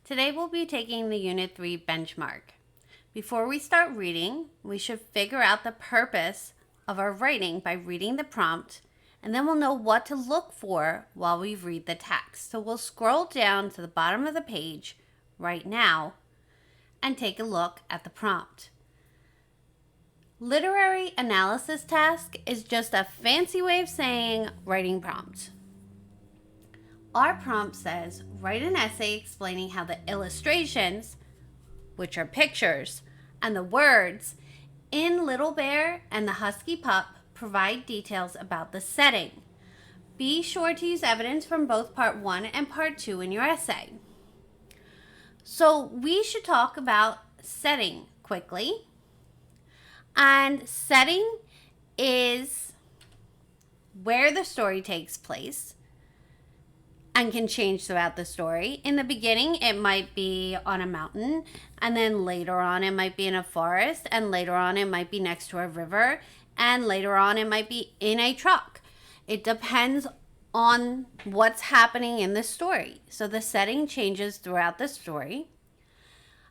Today we'll be taking the Unit 3 benchmark. Before we start reading, we should figure out the purpose of our writing by reading the prompt, and then we'll know what to look for while we read the text. So we'll scroll down to the bottom of the page right now and take a look at the prompt. Literary analysis task is just a fancy way of saying writing prompt. Our prompt says, write an essay explaining how the illustrations, which are pictures, and the words in Little Bear and the Husky Pup provide details about the setting. Be sure to use evidence from both part 1 and part 2 in your essay. So we should talk about setting quickly. And setting is where the story takes place and can change throughout the story. In the beginning, it might be on a mountain, and then later on it might be in a forest, and later on it might be next to a river, and later on it might be in a truck. It depends on what's happening in the story. So the setting changes throughout the story.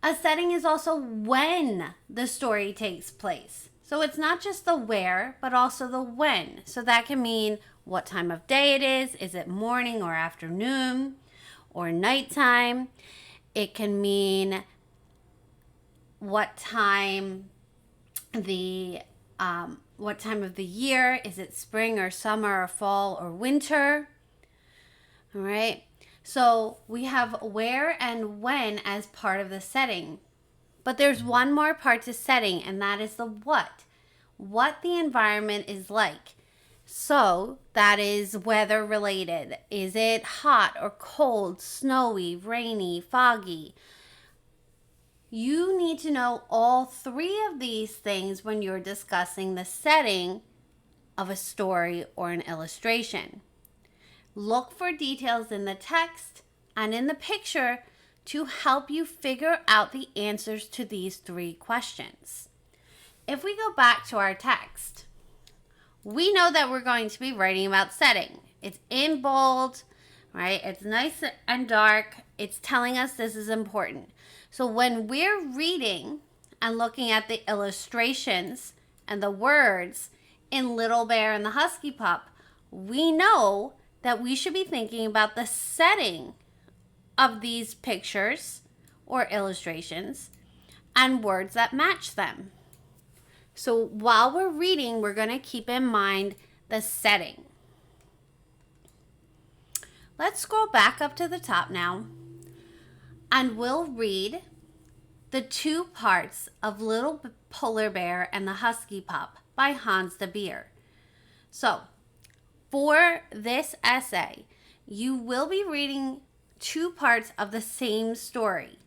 A setting is also when the story takes place. So it's not just the where, but also the when. So that can mean what time of day it is. Is it morning or afternoon or nighttime? It can mean what time of the year. Is it spring or summer or fall or winter? All right. So we have where and when as part of the setting. But there's one more part to setting, and that is the what. What the environment is like. So that is weather related. Is it hot or cold, snowy, rainy, foggy? You need to know all three of these things when you're discussing the setting of a story or an illustration. Look for details in the text and in the picture to help you figure out the answers to these three questions. If we go back to our text, we know that we're going to be writing about setting. It's in bold, right? It's nice and dark. It's telling us this is important. So when we're reading and looking at the illustrations and the words in Little Bear and the Husky Pup, we know that we should be thinking about the setting of these pictures or illustrations and words that match them. So while we're reading, we're going to keep in mind the setting. Let's scroll back up to the top now, and we'll read the two parts of Little Polar Bear and the Husky Pup by Hans de Beer. So, for this essay, you will be reading two parts of the same story.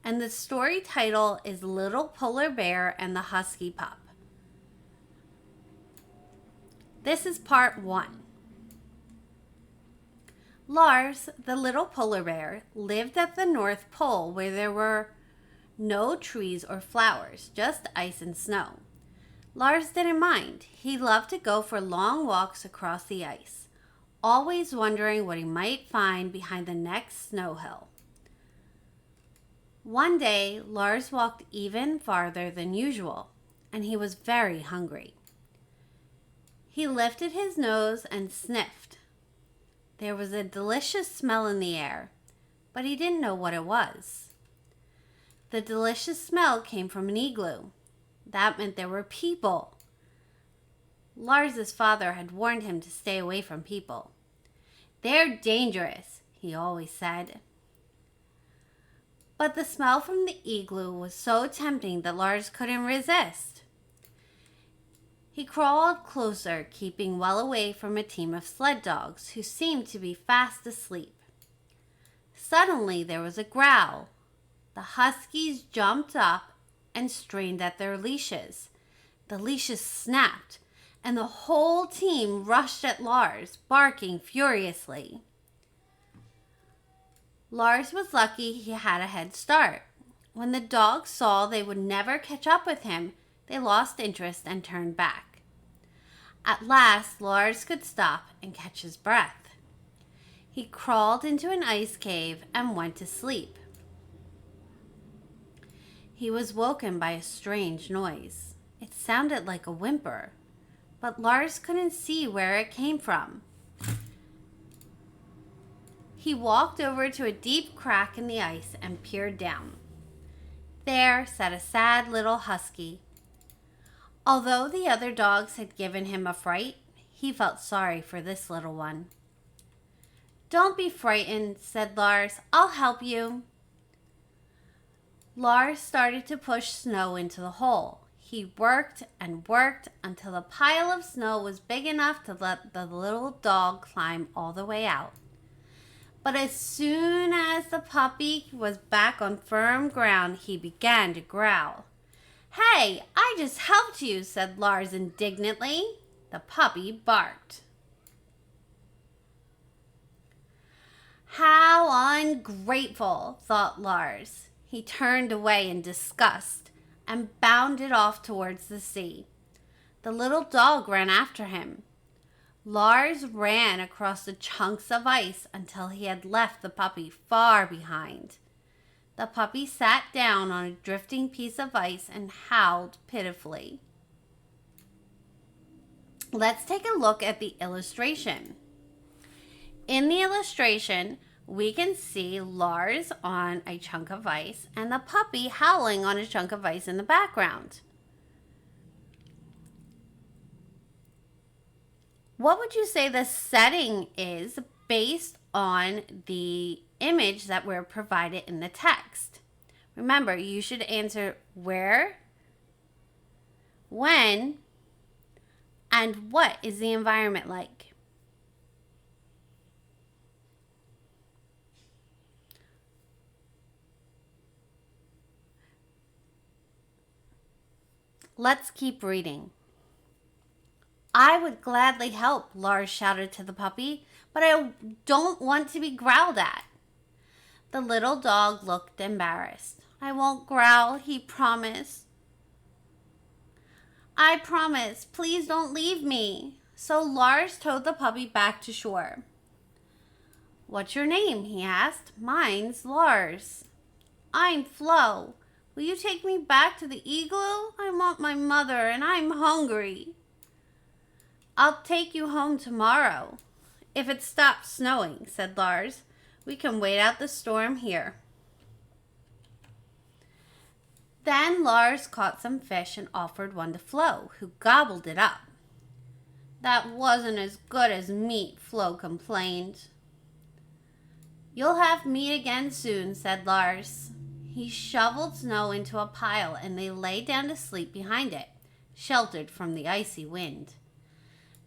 And the story title is Little Polar Bear and the Husky Pup. This is part 1. Lars, the little polar bear, lived at the North Pole where there were no trees or flowers, just ice and snow. Lars didn't mind. He loved to go for long walks across the ice, always wondering what he might find behind the next snow hill. One day, Lars walked even farther than usual, and he was very hungry. He lifted his nose and sniffed. There was a delicious smell in the air, but he didn't know what it was. The delicious smell came from an igloo. That meant there were people. Lars's father had warned him to stay away from people. They're dangerous, he always said. But the smell from the igloo was so tempting that Lars couldn't resist. He crawled closer, keeping well away from a team of sled dogs who seemed to be fast asleep. Suddenly there was a growl. The huskies jumped up and strained at their leashes. The leashes snapped, and the whole team rushed at Lars, barking furiously. Lars was lucky he had a head start. When the dogs saw they would never catch up with him, they lost interest and turned back. At last, Lars could stop and catch his breath. He crawled into an ice cave and went to sleep. He was woken by a strange noise. It sounded like a whimper, but Lars couldn't see where it came from. He walked over to a deep crack in the ice and peered down. There sat a sad little husky. Although the other dogs had given him a fright, he felt sorry for this little one. "Don't be frightened," said Lars. "I'll help you." Lars started to push snow into the hole. He worked and worked until the pile of snow was big enough to let the little dog climb all the way out. But as soon as the puppy was back on firm ground, he began to growl. "Hey, I just helped you," said Lars indignantly. The puppy barked. "How ungrateful," thought Lars. He turned away in disgust and bounded off towards the sea. The little dog ran after him. Lars ran across the chunks of ice until he had left the puppy far behind. The puppy sat down on a drifting piece of ice and howled pitifully. Let's take a look at the illustration. In the illustration, we can see Lars on a chunk of ice and the puppy howling on a chunk of ice in the background. What would you say the setting is based on the image that we're provided in the text? Remember, you should answer where, when, and what is the environment like? Let's keep reading. "I would gladly help," Lars shouted to the puppy, "but I don't want to be growled at." The little dog looked embarrassed. "I won't growl," he promised. "I promise. Please don't leave me." So Lars towed the puppy back to shore. "What's your name?" he asked. "Mine's Lars." "I'm Flo. Will you take me back to the igloo? I want my mother and I'm hungry." "I'll take you home tomorrow, if it stops snowing," said Lars. "We can wait out the storm here." Then Lars caught some fish and offered one to Flo, who gobbled it up. "That wasn't as good as meat," Flo complained. "You'll have meat again soon," said Lars. He shoveled snow into a pile and they lay down to sleep behind it, sheltered from the icy wind.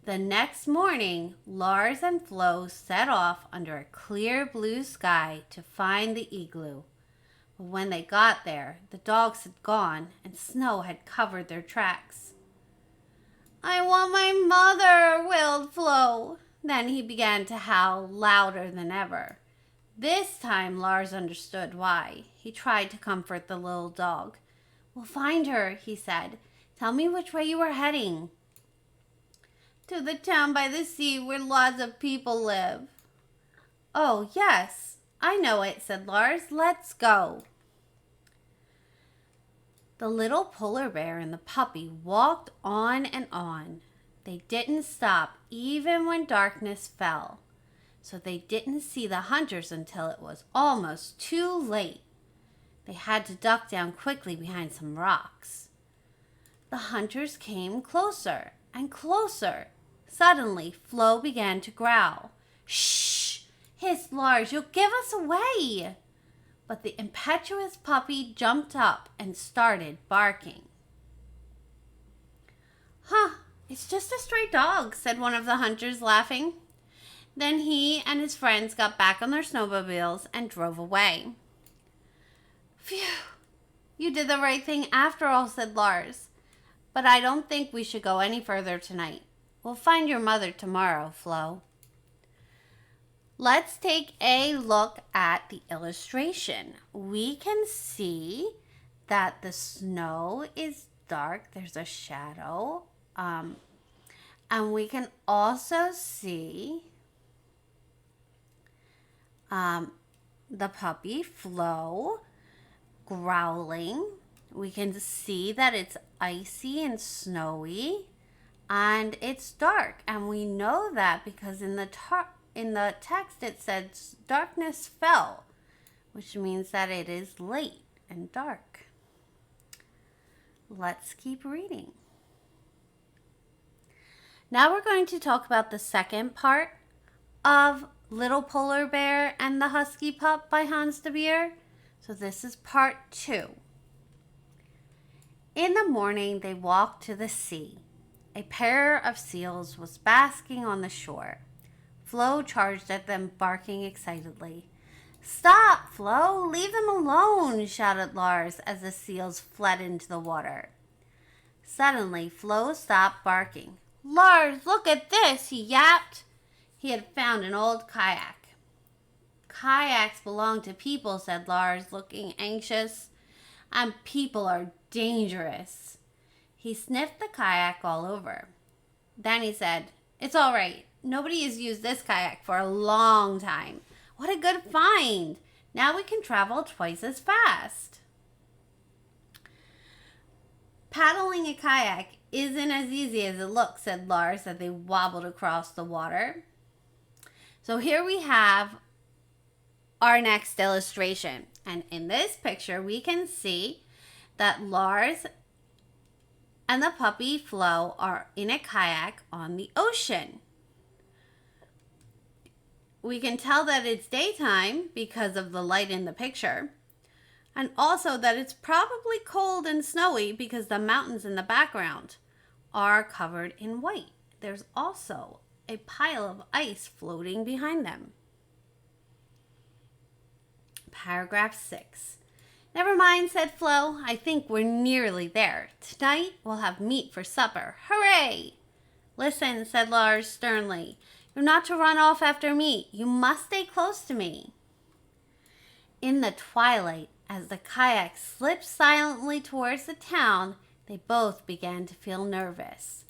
The next morning, Lars and Flo set off under a clear blue sky to find the igloo. But when they got there, the dogs had gone and snow had covered their tracks. "I want my mother," wailed Flo. Then he began to howl louder than ever. This time Lars understood why. He tried to comfort the little dog. "We'll find her," he said. "Tell me which way you are heading." "To the town by the sea where lots of people live." "Oh, yes, I know it," said Lars. "Let's go." The little polar bear and the puppy walked on and on. They didn't stop even when darkness fell. So they didn't see the hunters until it was almost too late. They had to duck down quickly behind some rocks. The hunters came closer and closer. Suddenly, Flo began to growl. "Shh!" hissed Lars. "You'll give us away!" But the impetuous puppy jumped up and started barking. "Huh, it's just a stray dog," said one of the hunters, laughing. Then he and his friends got back on their snowmobiles and drove away. "Phew, you did the right thing after all," said Lars. "But I don't think we should go any further tonight. We'll find your mother tomorrow, Flo." Let's take a look at the illustration. We can see that the snow is dark. There's a shadow. And we can also see the puppy Flo growling. We can see that it's icy and snowy, and it's dark. And we know that because in the text it says darkness fell, which means that it is late and dark. Let's keep reading. Now we're going to talk about the second part of Little Polar Bear and the Husky Pup by Hans de Beer. So this is part 2. In the morning, they walked to the sea. A pair of seals was basking on the shore. Flo charged at them, barking excitedly. "Stop, Flo! Leave them alone!" shouted Lars as the seals fled into the water. Suddenly, Flo stopped barking. "Lars, look at this!" he yapped. He had found an old kayak. "Kayaks belong to people," said Lars, looking anxious. "And people are dangerous." He sniffed the kayak all over. Then he said, "It's all right. Nobody has used this kayak for a long time. What a good find! Now we can travel twice as fast." "Paddling a kayak isn't as easy as it looks," said Lars as they wobbled across the water. So here we have our next illustration. And in this picture, we can see that Lars and the puppy Flo are in a kayak on the ocean. We can tell that it's daytime because of the light in the picture. And also that it's probably cold and snowy because the mountains in the background are covered in white. There's also a pile of ice floating behind them. Paragraph 6. "Never mind," said Flo. "I think we're nearly there. Tonight we'll have meat for supper. Hooray!" "Listen," said Lars sternly. "You're not to run off after meat. You must stay close to me." In the twilight, as the kayak slipped silently towards the town, they both began to feel nervous.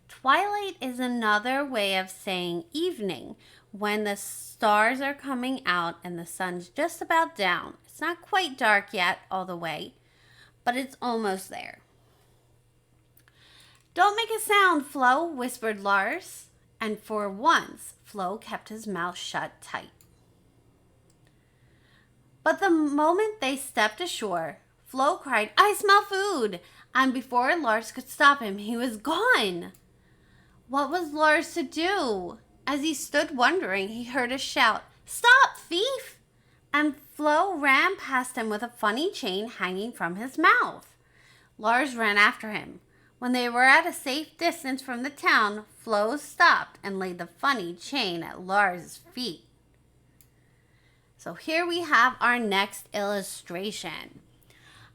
Twilight is another way of saying evening, when the stars are coming out and the sun's just about down. It's not quite dark yet all the way, but it's almost there. "Don't make a sound, Flo," whispered Lars, and for once Flo kept his mouth shut tight. But the moment they stepped ashore, Flo cried, "I smell food!" And before Lars could stop him, he was gone. What was Lars to do? As he stood wondering, he heard a shout, "Stop, thief!" And Flo ran past him with a funny chain hanging from his mouth. Lars ran after him. When they were at a safe distance from the town, Flo stopped and laid the funny chain at Lars' feet. So here we have our next illustration.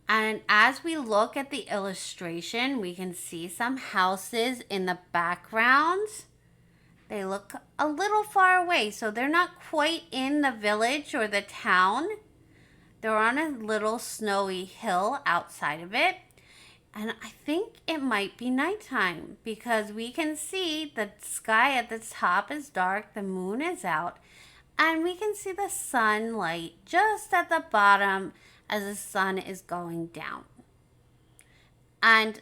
And as we look at the illustration, we can see some houses in the background. They look a little far away, so they're not quite in the village or the town. They're on a little snowy hill outside of it. And I think it might be nighttime because we can see the sky at the top is dark, the moon is out, and we can see the sunlight just at the bottom as the sun is going down. And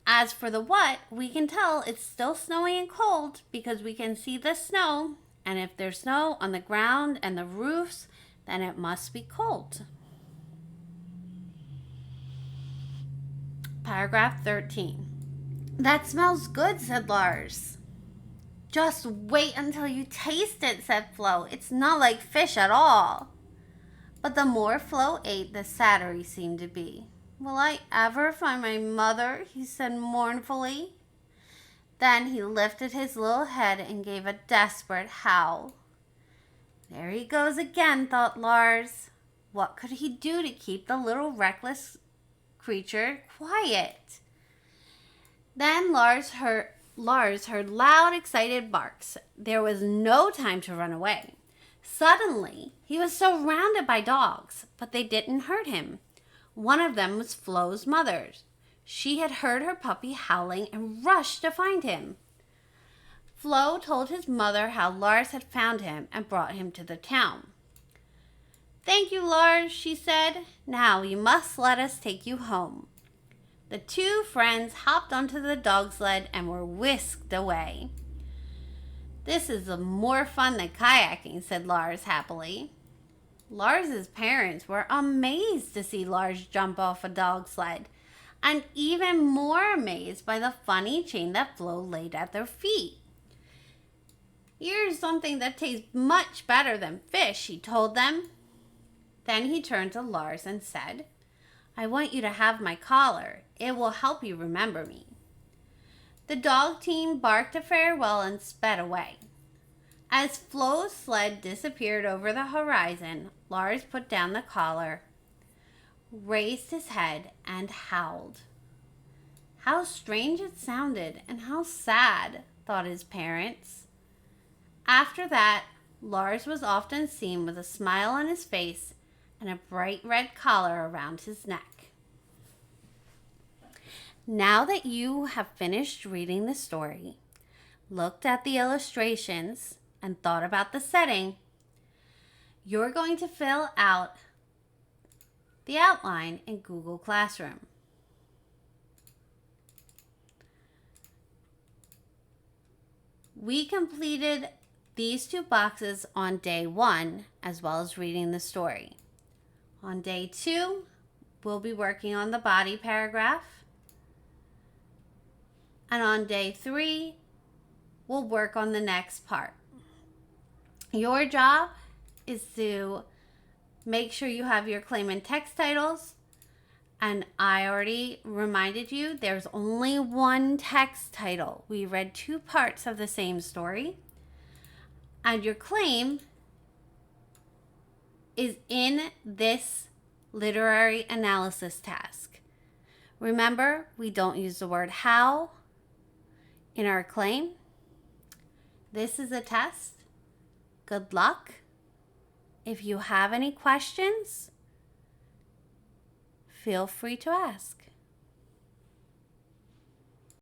as for the what, we can tell it's still snowy and cold because we can see the snow. And if there's snow on the ground and the roofs, then it must be cold. Paragraph 13. "That smells good," said Lars. "Just wait until you taste it," said Flo. "It's not like fish at all." But the more Flo ate, the sadder he seemed to be. "Will I ever find my mother?" he said mournfully. Then he lifted his little head and gave a desperate howl. There he goes again, thought Lars. What could he do to keep the little reckless creature quiet? Then Lars heard loud, excited barks. There was no time to run away. Suddenly, he was surrounded by dogs, but they didn't hurt him. One of them was Flo's mother. She had heard her puppy howling and rushed to find him. Flo told his mother how Lars had found him and brought him to the town. They "Thank you, Lars," she said. "Now you must let us take you home." The two friends hopped onto the dog sled and were whisked away. "This is more fun than kayaking," said Lars happily. Lars's parents were amazed to see Lars jump off a dog sled, and even more amazed by the funny chain that Flo laid at their feet. "Here's something that tastes much better than fish," he told them. Then he turned to Lars and said, "I want you to have my collar. It will help you remember me." The dog team barked a farewell and sped away. As Flo's sled disappeared over the horizon, Lars put down the collar, raised his head, and howled. How strange it sounded, and how sad, thought his parents. After that, Lars was often seen with a smile on his face and a bright red collar around his neck. Now that you have finished reading the story, looked at the illustrations, and thought about the setting, you're going to fill out the outline in Google Classroom. We completed these two boxes on day 1, as well as reading the story. On day 2, we'll be working on the body paragraph. And on day 3, we'll work on the next part. Your job is to make sure you have your claim and text titles. And I already reminded you, there's only one text title. We read 2 parts of the same story. And your claim is in this literary analysis task. Remember, we don't use the word how in our claim. This is a test. Good luck. If you have any questions, feel free to ask.